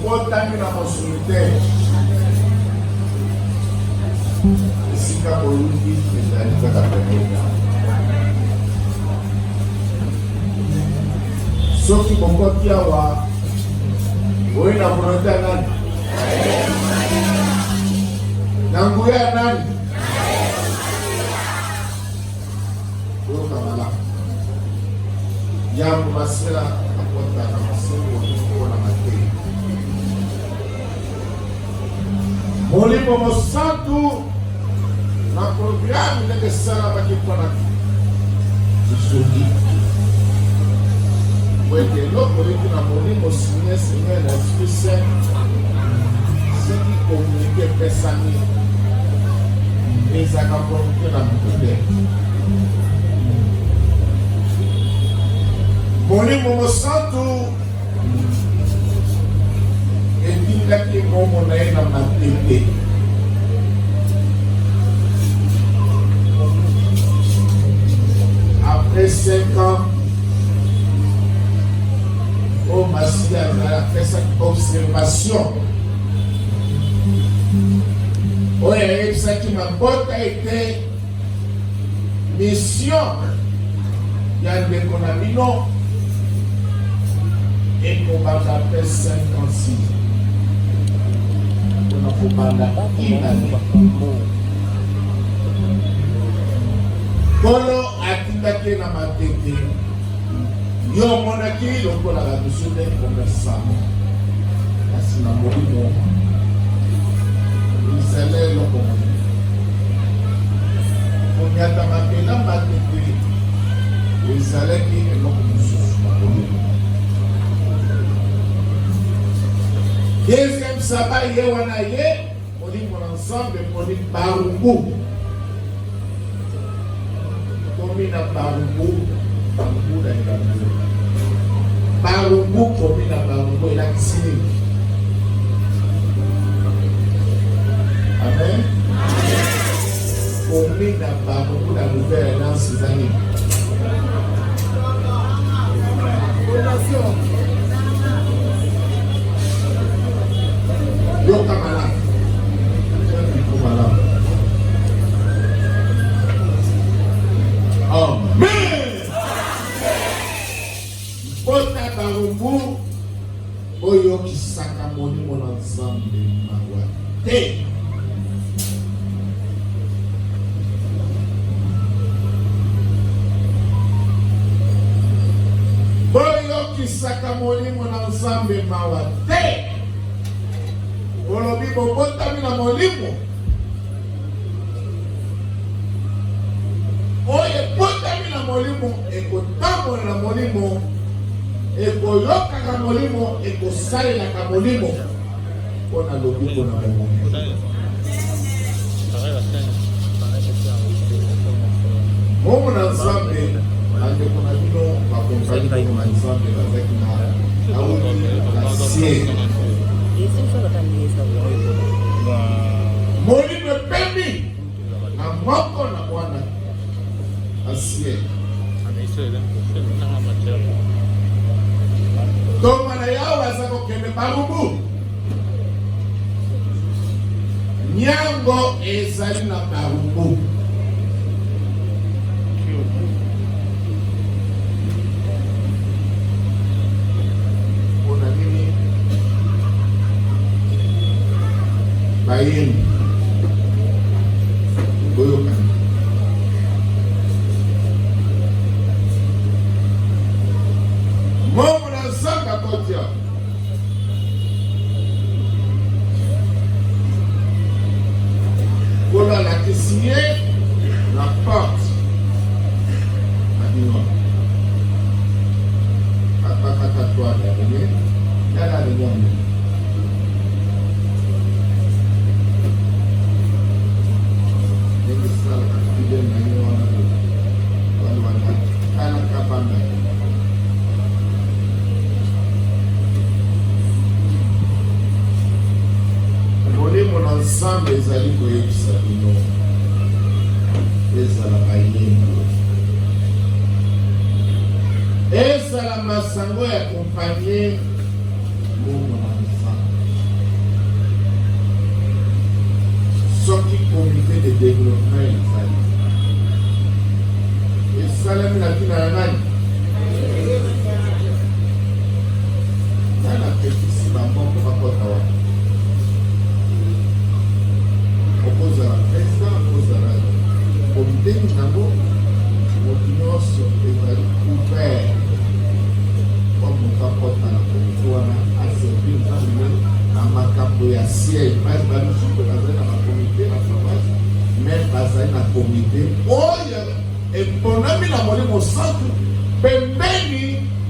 botami na mosunite esika bolubi ezali kaka pembeni. Soki bokoti awa oyi na volonté ya nani? Na nguya ya nani? Oyoka malamu yambo basela akota na masengo mpona mateyi. Molimo mosantu na programme ndenge esalamaki mpona kisoki wete eloko leki na molimo signe na esprit saint soki komunike epesami ezaka volonté na moto te. Molimo mosantu etindaki momo na ye na matete. Après 5 ans, oh Massia a fait cette observation. Oh, et ça qui m'a beaucoup été mission. Il y a des conamino et qu'on va après 5 ans. On a fait mal à Kolo atindaki na matete. Yo monaki lokola la tusune commerçant. Kasi na molimo. Isele loko. Onyata mapela matete. Isele ki loko mususu na molimo. Deuxième sabbat ye wana ye, molimo ensemble molimo barumbu. Komina barumbu na ilambu. Barumbu komina barumbu ila kisini. Amen. Komina barumbu na nouvelle alliance zani. Yoka malak. Amen. Bota barumbu oyo kisaka molimo na Nzambe mawa te. Oyo kisaka molimo na Nzambe mawa te. Olobi botami na molimo. Oye potami na molimo ekotambola na molimo ekoyokaka molimo ekosalelaka molimo mpona lobiko na molimo. Momo na Nzambe bandeko na bino bakompani na Nzambe bazaki na auti na sie molimo epemi na moko na mwana asie. Toma na yawe aza kokende barumbu. Nyango ezali na barumbu. Ona nini? Bayeni. Boyoka. Momo na Nzambe akotia. Kola la signé la porte. Adino. Kata toi la venir. Yala venir. Ndio sala katika ndio wana kana kapanda. Molimo na Nzambe ezali koyebisa bino ezala bayembo, ezala masango ya kompanye momo na Nzambe. comité de développement et salami la tina ya nani nana pekisi bambongo bakota wana okozala président okozala comité nango motu nyonso ezali ouvert kwa moto akota na komité wana aservi nzambe na makambo ya siège basi bamisusu bazali na bakomité na provence mais bazali na komité oyo eponami na molimo santu pembeni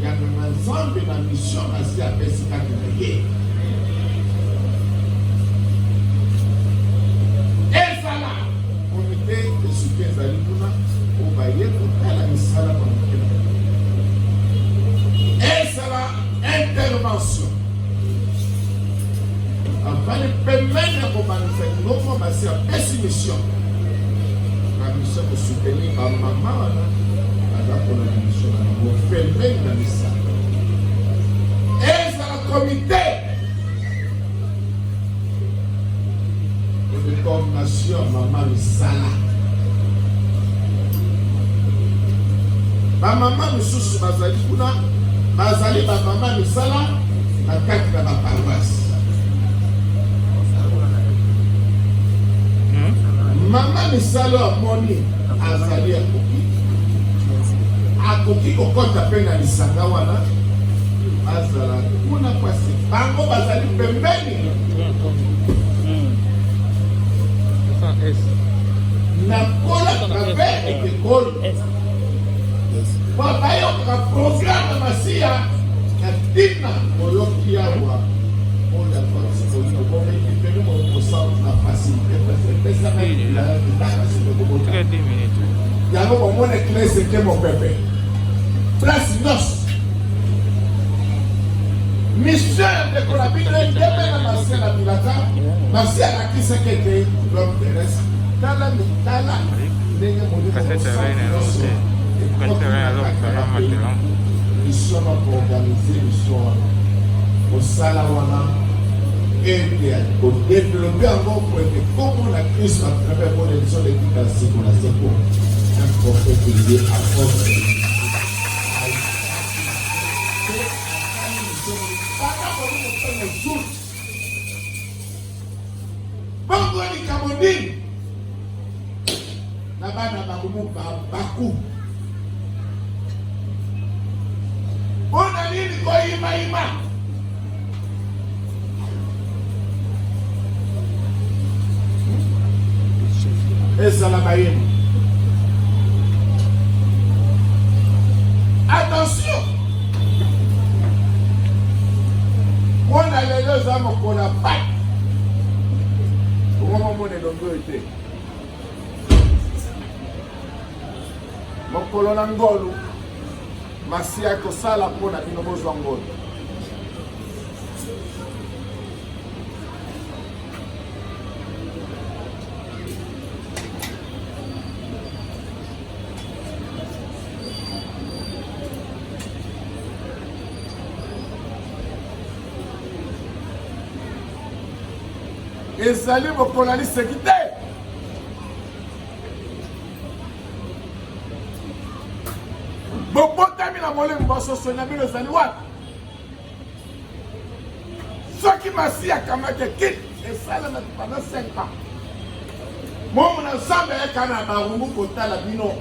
ya nganga nzambe na mission asi apesi kati na ye ezala komité de soutien ezali kuna oyo baye kotala misala komité ezala intervention avali pembeni ya kobanisa eloko basi apesi mission na mission kosoutenir bamama wana aza kolona mission na yango pembeni na misala ezala komité de coordination mama misala bamama misusu bazali kuna bazali bamama misala na kati na baparoise mama misala amoni azali akoki kokota mpe na lisanga wana azala kuna kwasi bango bazali pembeni na kola kabe ekekolo babayokaka programe masiya na tina oyoki awa oyo akosikoliobomekipeni mokosantu na facilité pesaka yango bomona eklese ke mopepe place nyonso mission dekola bino ndeme na masiya na bilaka masiya nakisaka ete l'homme terrestre tala mitala ndenge molimo mission na koorganize mission wana kosala wana ete kodevelope yango po ete komo na kristo à travers l'élection de toute la seko na seko un prophète lié à force bongo likambo nini na bana bakomo baku mpona nini koyimayima ezala bayema attention mpona lelo eza mokolo ya pate omomona elongi oyo te mokolo na ngolu masiya kosala mpona bino bozwa ngolu ezali mokolo ya liseki te bobotami na molimo basoso na bino ezali wapi soki masi akamaki kiti esalama pendant 5 ans momo na nzambe ayaka na barungu kotala bino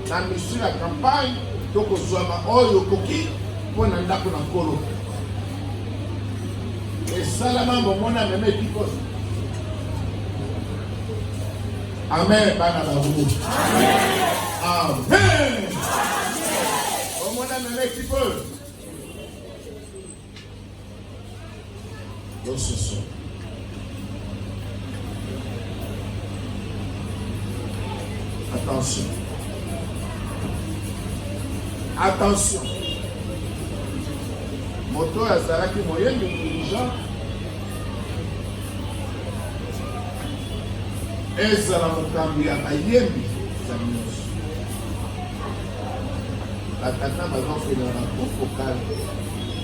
na mission ya campagne to kozwama oyo okoki mpo na ndako na nkolo esalama bomona meme ekikosi amen bana barungu amen bomona meme ekikosi yososo attention attention moto azalaki moyembi dirigeant ezala mokambi ya bayembi ezali nyonso batata bazokendela na kofokale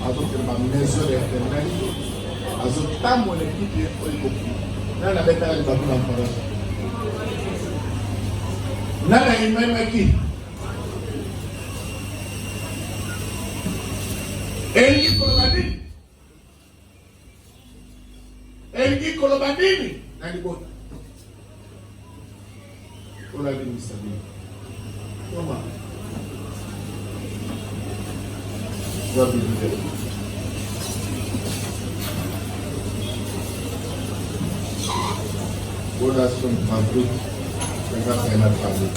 bazokende bamaison ya eternel azotambola ekipe oyo ekoki Nana beta ni babu na mpona. Nana imemeki. Elgi kolobadini. Elgi kolobadini. Nani bota. Ola bini sabi. Toma. Wabi bide. Bola son mabuk. Tengah enak pagi.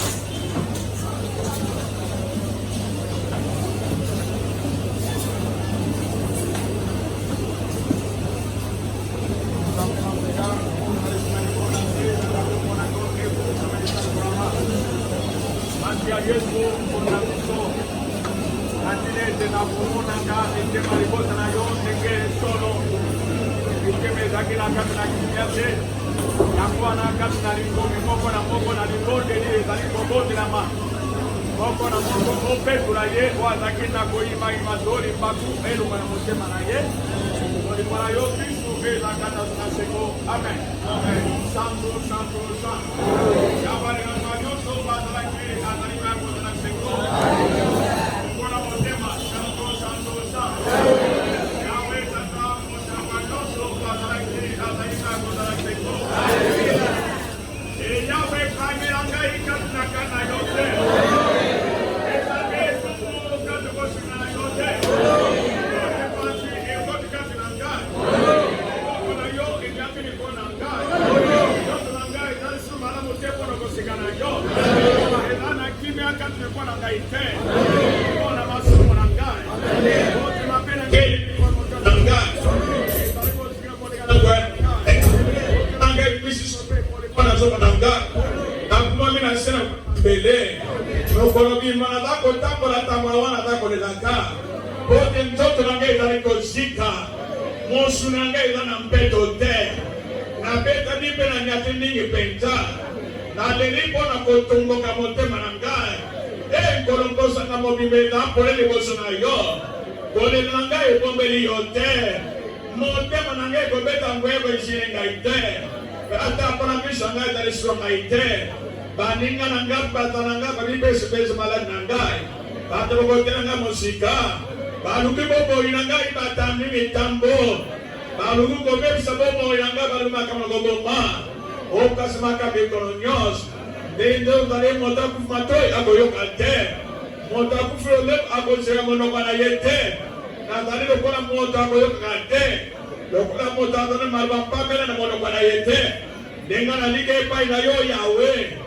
Amen. Amen. Santo, santo, santo. Yahweh, Yahweh, so bad like me, and I am going to say, go. What about them? Santo, santo, santo. Yahweh, Santa, so bad like me, and I am going to say, go. Yahweh, Kami, and I can't go there. It's a bit of baninga nanga batananga balibese bese malad nangai bato bote nanga musika baluki bobo inanga ibatani mitambo baluki bobe sabobo inanga baluma kama goboma okas maka bekononyos dendo dale mota kufatoi agoyo kante mota kufrole agosera monokana yete na dale lokola mota agoyo kante lokola mota dale malbamba mena na monokana yete denga na lige pai na yo yawe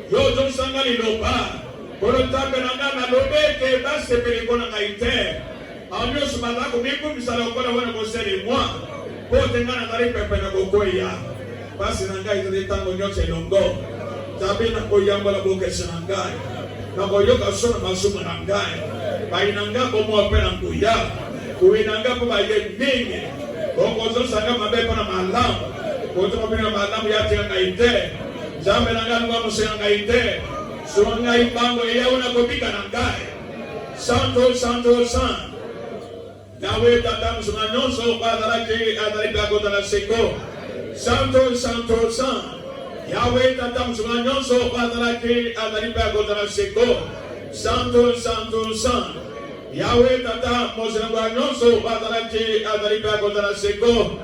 yo jo sanga ni loba kono tambe na lobe ke base pele kona ngaite amyo sumala ko miku misala ko na wana ko sele mwa ko tenga na tari pepe na gokoya basi na ngai tele tango nyote longo tabe na ko yamba la boke sangai na ko yo ka sona masuma na ngai bai nanga ko mo pe na kuya ko nanga ko ba ye mingi ko ko zo sanga mabe pa na malam ko to mabe na malam ya tenga ngaite jambe nanga ngwa musenga ngaite songa ipango ya una kopika nangai santo santo san Yahweh tata musenga nyonso badala ke adali bagota la seko santo santo san Yahweh tata musenga nyonso badala ke adali bagota la seko santo santo san Yahweh tata musenga nyonso badala ke adali bagota la seko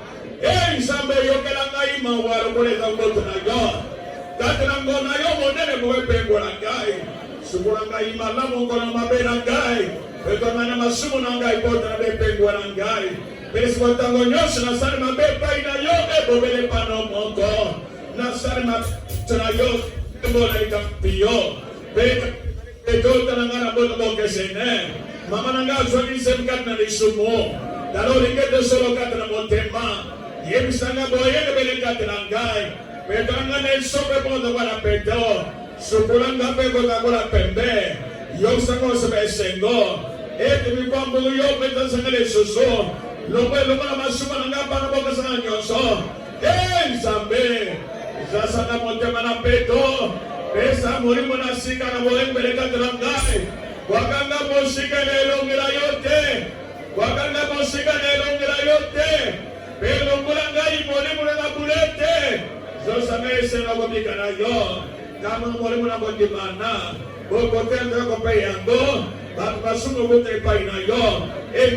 sambe yokela ngai mawaro kole zangoto na yo Katango na yo monene mwe pengo na ngai. Subura ngai malamu kona mabena ngai. Peto na masumu na ngai pota na pengo na ngai. Pesi watango nyoshi na sari mabepa ina yo bobele pano mongo. Na sari na yo mbola ikapiyo. Peto tanangana boto boke sene. Mama nanga zwani semkat na lisumo. Dalo lingete solo katana montema. Yemisanga boye bele katana ngai. Pedanga ne sobe bodo wala pedo supulanga pego da wala pembe yo sango sebe sengo ete mi kwambo yo peta sangale soso lobe loba masuma nga bana boka sana nyoso zambe zasana monte mana pedo pesa muri mona sika na bolen beleka trangai wakanga mosika lelo ngira yote wakanga mosika lelo ngira yote pelo mulanga imoni mulanga bulete Zosa mese na gobika na yo. Kama mwole muna kondimana. Bokote ando kope yango. Batu masumu kote pa ina yo.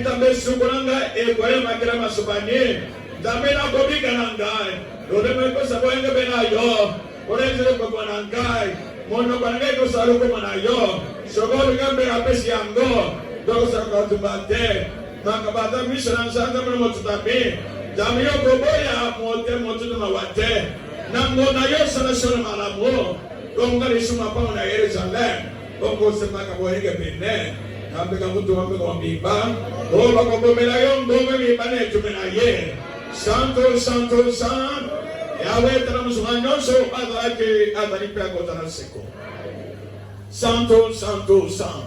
Tambe sukuranga kwele makira masubani. Tambe na gobika na ngai. Dode mweko sabo enge bena yo. Kore zile kwa na ngai. Mono kwa ngai ko saru ko mana yo. Sogolo gambe apesi yango. Doko sarko tumbate. Makabata mishan santa mwana motutami. Jamio boboya mote na wate. Nango na yo sana shona malamu. Konga lisuma pa na Yerusalem. Kongo sema kabohege bene. Kambe kamutu kambe kwambiba. Oba kabomela yo ngome mibane tumena ye. Santo santo santo. Yahweh tanamusumanyoso adake adanipe akotana seko. Santo santo santo.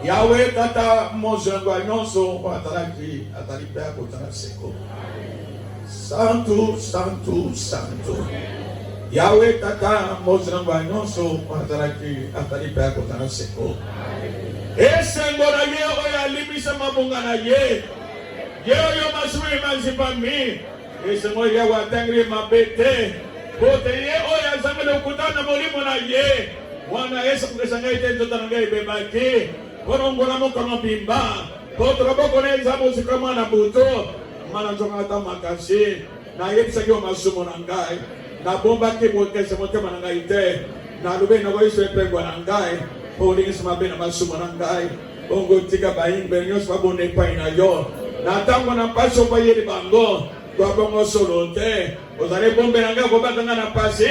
Yahweh tata mozangwanyoso adake adanipe akotana seko. Santo, santo, santo. Yahweh tata mozangwanyoso adake adanipe akotana seko. Esengora ye oya libisa mabunga na ye. Ye oyo masuri manzipami. Esengo ya watangri mabete. Bote ye oya zamele ukutana molimo na ye. Wana Yesu mkesanga itendo tananga ibebaki. Korongola mo kama bimba. Boto boko neza muzika mwana buto. Mana njonga ata makasi. Na yepsa yo masumo na ngai. Na bomba ke bokese motema na ngai te. Na lube na waiso epengwa na ngai. Holding smabe na masumo na ngai. Bongo tika baing benyos babone pa ina yo. Na tango na paso pa yeri bango. Kwa bongo solo te. Ozare bombe nanga kwa batanga na pasi.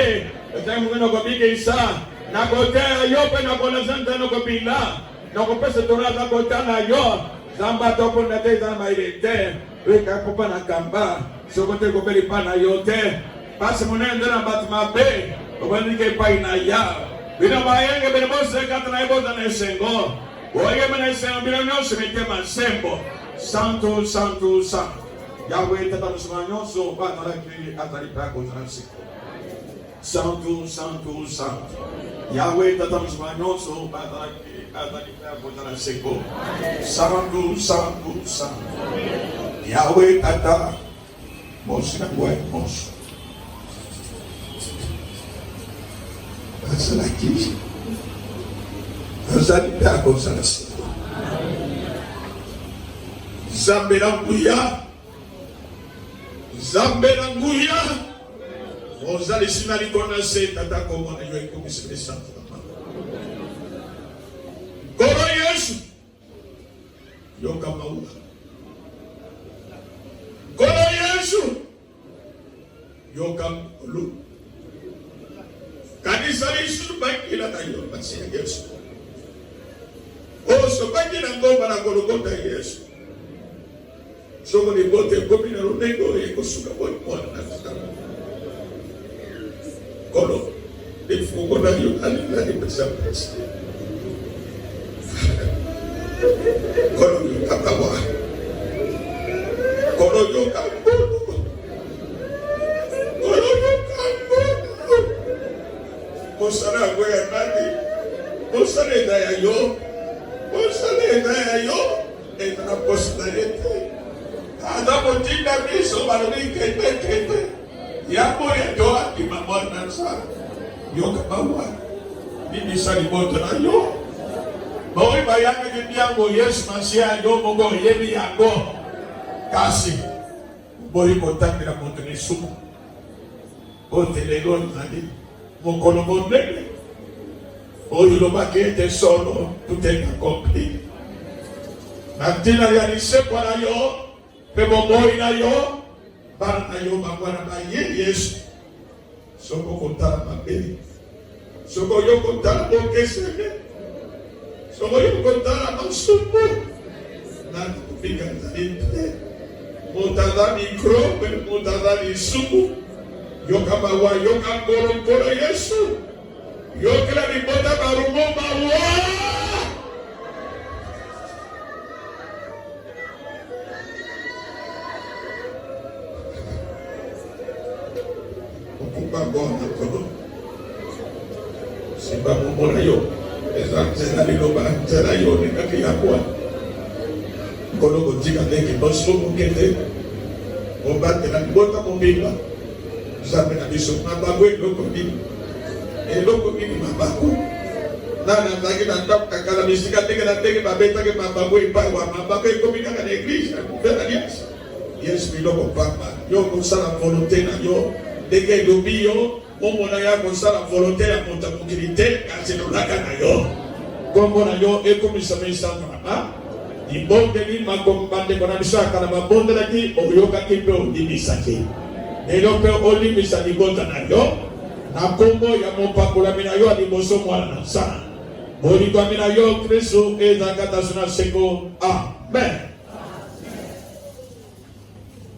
Ozare mungeno kwa bige isa. Na kote ayope na kona zanta na kopila. Na kopese torata kota na yo. Zamba topo na te zana mairete. Weka kopa na kamba. Sokote kopeli pa na yo te. Pasi munende na batmabe. Obanike pa ina ya. Bina bayenge bina bose kata na iboza na esengo. Oye mena esengo bina nyose metema sembo. Santo, santo, santo. Yahweh tata musumanyoso bataraki ataripe akotana seko. Santo, santo, santo. Yahweh tata musumanyoso bataraki ataripe akotana seko. Santo, santo, santo. Yahweh tata musumanyoso. Asalaki. Ataripe akotana seko. Zambe na nguya Ozali sinali kona se tata koma na yo ekumisebe santo Koro Yesu Yoka maua Koro Yesu Yoka lu Kanisa lisu baki la tayo Basi ya Yesu Oso baki na ngoma na Golgotha Yesu Soko ni bote kopi na runego yeko suka boi mwana na kutama. Kono, ni fungo na yu alina pesa. Kono yu katawa. Kono yu kambudu. Kono yu kambudu. Mosana kwe ya nani. Mosana idaya yo. Mosana idaya yo. Etana postanete. Ada potinda biso baroni kete yapo ya doa di mamona sa yo kabawa ni bisa diboto na yo boy bayanga di yango yes masia yo mongo yebi yango kasi boy kontakti na moto ni sumu o telegon nadi mokolo mondele o lo bakete solo tuteka kompi natina ya nisepo na yo Pebo boy na yo, para na yo magwana ba Yesu. Soko kontara mabe. Soko yo kontara bokese. Soko yo kontara masupo. Na kupika zaidi. Mutada mikro, mutada isumu. Yo kama wa yo kangoro Yesu. Yo kila ni bota barumo mawa. Bagona todo. Simba mumona yo. Esa lilo ba tera yo ni kaki akwa. Kono ko jika teke bosu mukete. Oba tena bota mumba. Nzambe na biso mabago eloko nini mabago nana azalaki na ndako kakala bisika ndenge na ndenge babetaki mabago epai wa mabago ekomi kaka na eglise na liasi yesu biloko pamba yo kosala volonté na yo ndenge elobi yo omona ya kosala volonté ya moto ya mokili te kasi elolaka na yo kombo na yo ekomisa misana libondeli makombo bandeko na biso ya kala babondelaki oyokaki mpe odimisaki lelo mpe olimisa libota na yo na kombo ya mopakolami na yo ya liboso mwana na nzambe bolikwami na yo kristo ezalaka taso na seko amen.